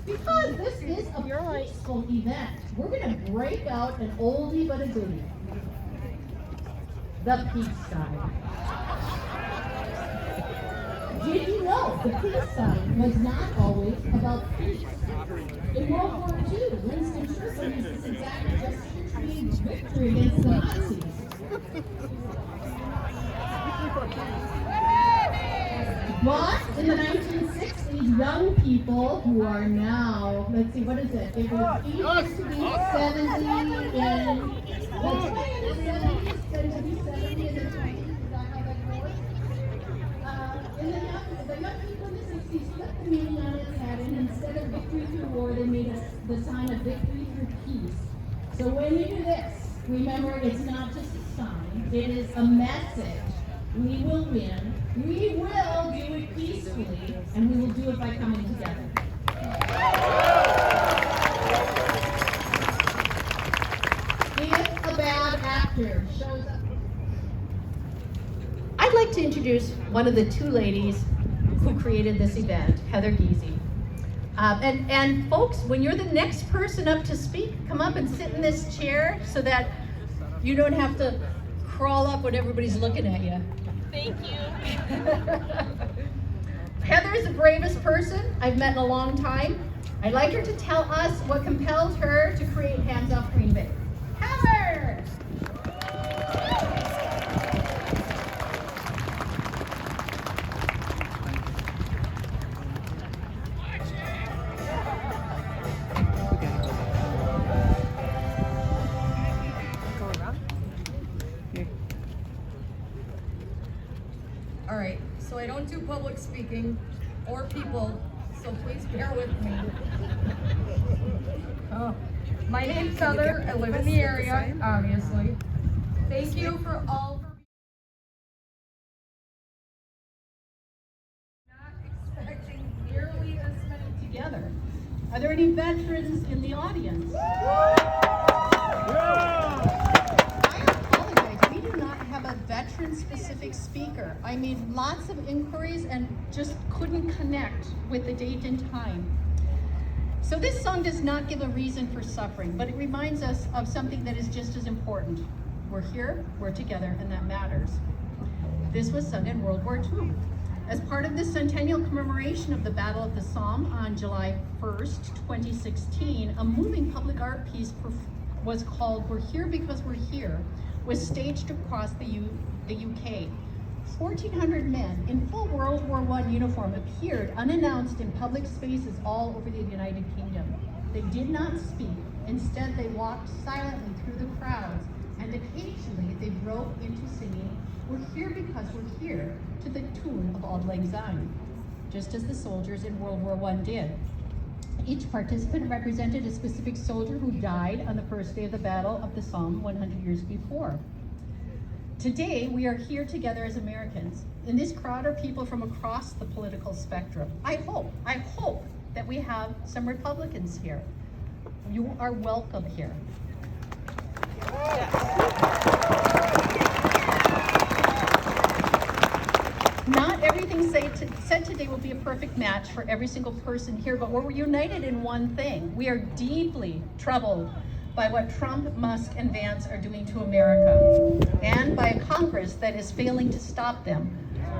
Because this is a peaceful event, we're going to break out an oldie but a goodie. The peace sign. Did you know the peace sign was not always about peace? In World War II, Winston Churchill used this exact gesture to create victory against the Nazis. But in the 1960s, young people who are now, let's see, what is it? It used to be 70 in the 20s, then to be 70 in the 20s. Is that how that goes? The young people in the 60s flipped the meaning on its head, and instead of victory through war, they made the sign of victory through peace. So when you do this, remember it's not just a sign, it is a message. We will win, we will do it peacefully, and we will do it by coming together. If a bad actor shows up, I'd like to introduce one of the two ladies who created this event, Heather Giese. And folks, when you're the next person up to speak, come up and sit in this chair so that you don't have to crawl up when everybody's looking at you. Thank you. Heather is the bravest person I've met in a long time. I'd like her to tell us what compelled her to create Hands Off Green Bay. Heather! All right, so I don't do public speaking or people, so please bear with me. My name's Heather, I live in the area, obviously. Thank you for all for not expecting nearly this many Together. Are there any veterans in the audience? I apologize, we do not have a veteran-specific speaker. I made lots of inquiries and just couldn't connect with the date and time. So this song does not give a reason for suffering, but it reminds us of something that is just as important. We're here, we're together, and that matters. This was sung in World War II. As part of the centennial commemoration of the Battle of the Somme on July 1st, 2016, a moving public art piece was called We're Here Because We're Here, was staged across the UK. 1,400 men in full World War I uniform appeared unannounced in public spaces all over the United Kingdom. They did not speak. Instead, they walked silently through the crowds, and occasionally they broke into singing, "We're here because we're here," to the tune of Auld Lang Syne, just as the soldiers in World War I did. Each participant represented a specific soldier who died on the first day of the Battle of the Somme 100 years before. Today, we are here together as Americans. In this crowd are people from across the political spectrum. I hope that we have some Republicans here. You are welcome here. Not everything said today will be a perfect match for every single person here, but we're united in one thing. We are deeply troubled by what Trump, Musk, and Vance are doing to America, and by a Congress that is failing to stop them.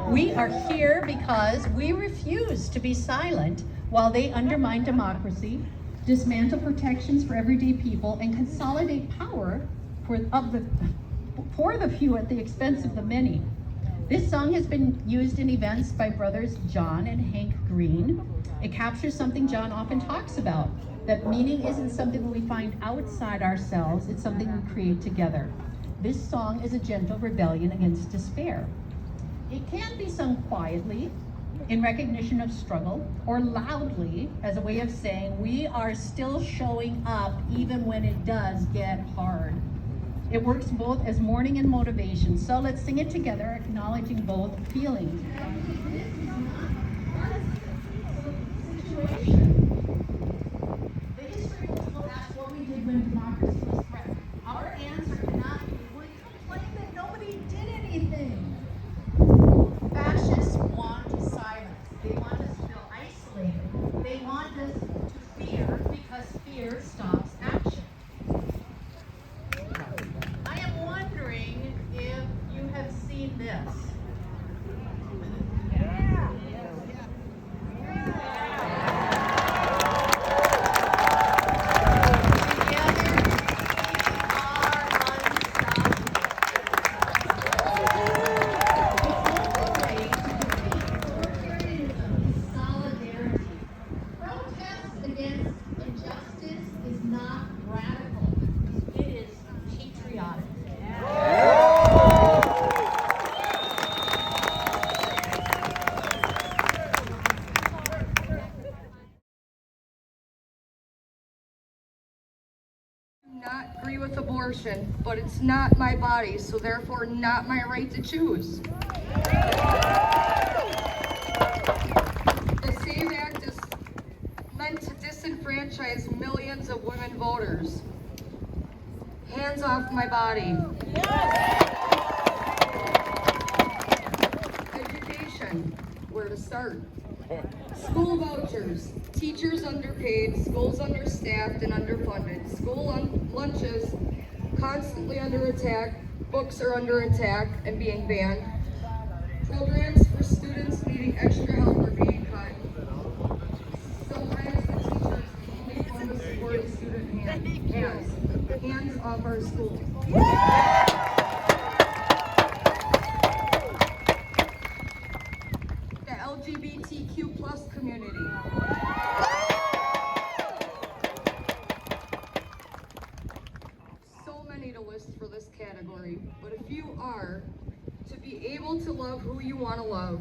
We are here because we refuse to be silent while they undermine democracy, dismantle protections for everyday people, and consolidate power for the few at the expense of the many. This song has been used in events by brothers John and Hank Green. It captures something John often talks about, that meaning isn't something we find outside ourselves, it's something we create together. This song is a gentle rebellion against despair. It can be sung quietly, in recognition of struggle, or loudly as a way of saying we are still showing up even when it does get hard. It works both as mourning and motivation, so let's sing it together, acknowledging both feelings. The history books will ask what we did when democracy was threatened. Our answer cannot be, we complain that nobody did anything. Fascists want silence. They want us to feel isolated. They want this. Not agree with abortion, but it's not my body, so therefore not my right to choose. The SAVE Act is meant to disenfranchise millions of women voters. Hands off my body. Education, where to start? School vouchers, teachers underpaid, schools understaffed and underfunded, school lunches constantly under attack, books are under attack and being banned, programs for students needing extra help are being cut. Sometimes the teachers only form a supporting student hands off our schools. LGBTQ plus community. So many to list for this category, but if you are, to be able to love who you want to love.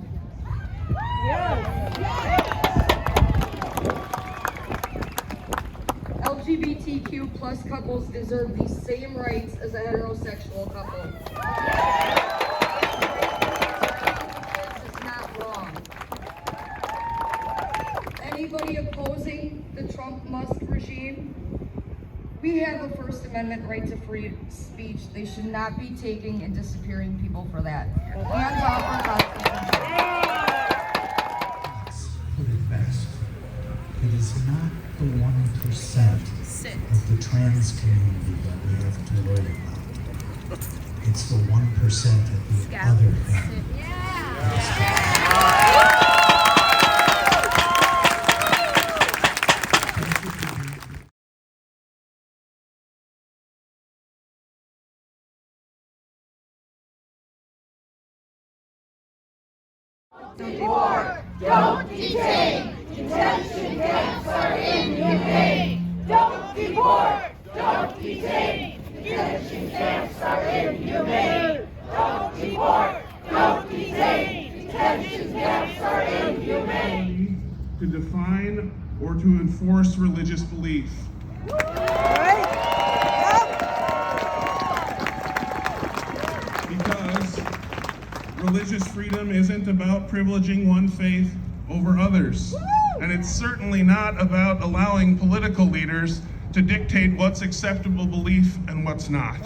LGBTQ plus couples deserve the same rights as a heterosexual couple. Anybody opposing the Trump-Musk regime, we have a First Amendment right to free speech. They should not be taking and disappearing people for that. Hands off our Constitution. Let's put it best. It is not the 1% of the trans community that we have to worry about. It's the 1% at the other end. Don't deport, don't detain, detention camps are inhumane. Don't deport, don't detain, detention camps are inhumane. Don't deport, don't detain, detention camps are inhumane. To define or to enforce religious belief. Because religious freedom isn't about privileging one faith over others. And it's certainly not about allowing political leaders to dictate what's acceptable belief and what's not.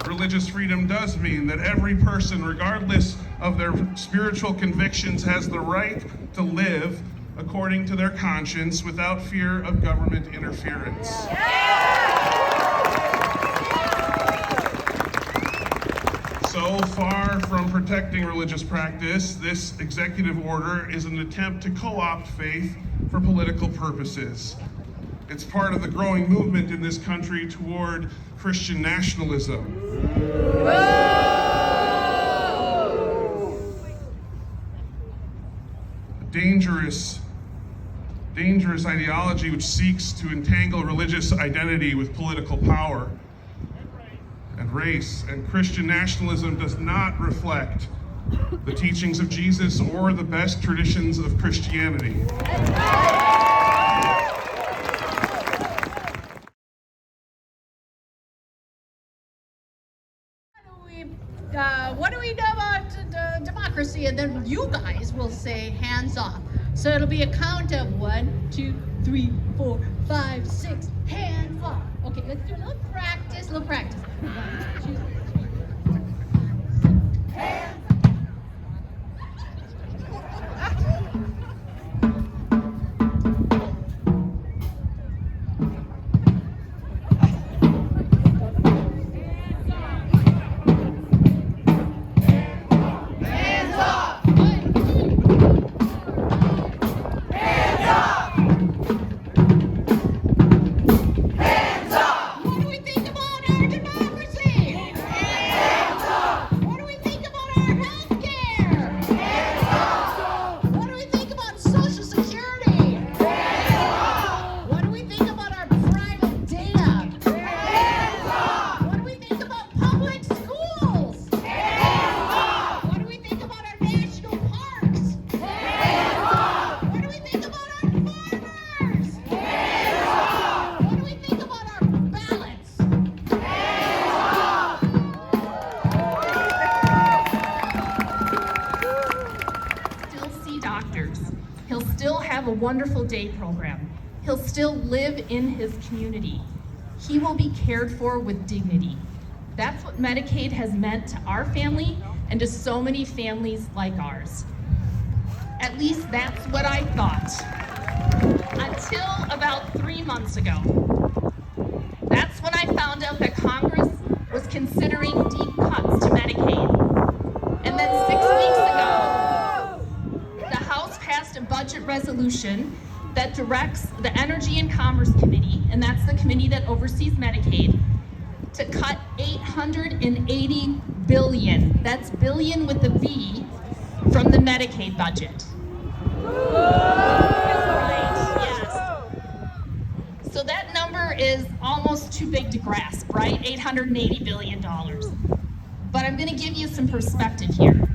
Religious freedom does mean that every person, regardless of their spiritual convictions, has the right to live according to their conscience without fear of government interference. So far from protecting religious practice, this executive order is an attempt to co-opt faith for political purposes. It's part of the growing movement in this country toward Christian nationalism. A dangerous ideology which seeks to entangle religious identity with political power and race. And Christian nationalism does not reflect the teachings of Jesus or the best traditions of Christianity. What do we know about democracy? And then you guys will say hands off. So it'll be a count of 1, 2, 3, 4, 5, 6, hands off. Okay, let's do a little practice, 1, 2, 3. Hands wonderful day program. He'll still live in his community. He will be cared for with dignity. That's what Medicaid has meant to our family and to so many families like ours. At least that's what I thought. Until about 3 months ago. That's when I found out that Congress was considering deep cuts to Medicaid. And then 6 weeks ago, the House passed a budget resolution that directs the Energy and Commerce Committee, and that's the committee that oversees Medicaid, to cut $880 billion, that's billion with a B, from the Medicaid budget. Right, yes. So that number is almost too big to grasp, right? $880 billion. But I'm gonna give you some perspective here.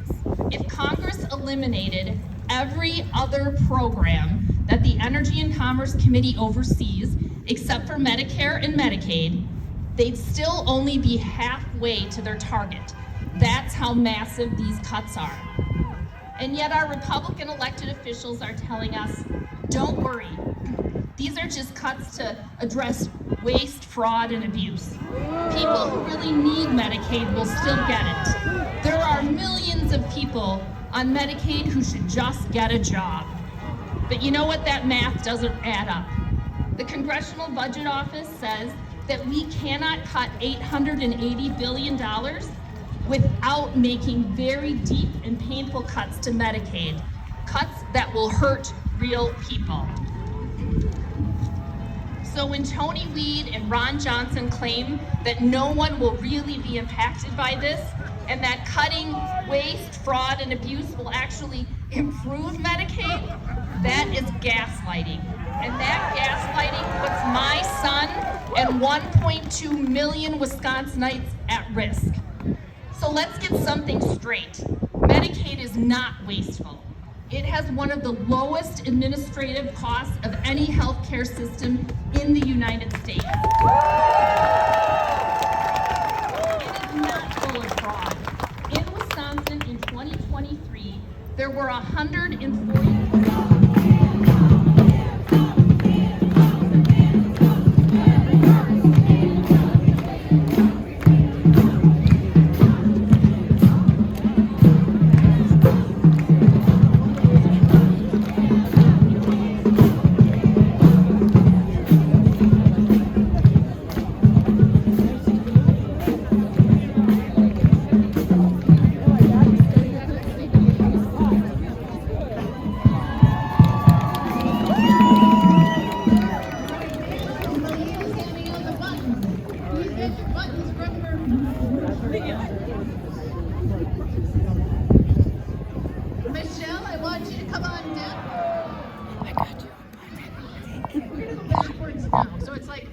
If Congress eliminated every other program that the Energy and Commerce Committee oversees, except for Medicare and Medicaid, they'd still only be halfway to their target. That's how massive these cuts are. And yet our Republican elected officials are telling us, don't worry. These are just cuts to address waste, fraud, and abuse. People who really need Medicaid will still get it. There are millions of people on Medicaid who should just get a job. But you know what? That math doesn't add up. The Congressional Budget Office says that we cannot cut $880 billion without making very deep and painful cuts to Medicaid, cuts that will hurt real people. So when Tony Weed and Ron Johnson claim that no one will really be impacted by this, and that cutting waste, fraud, and abuse will actually improve Medicaid, that is gaslighting. And that gaslighting puts my son and 1.2 million Wisconsinites at risk. So let's get something straight. Medicaid is not wasteful. It has one of the lowest administrative costs of any healthcare system in the United States. It is not full of fraud. In Wisconsin in 2023, there were 140. Michelle, I want you to come on down. I got you. We're gonna go backwards now. So it's like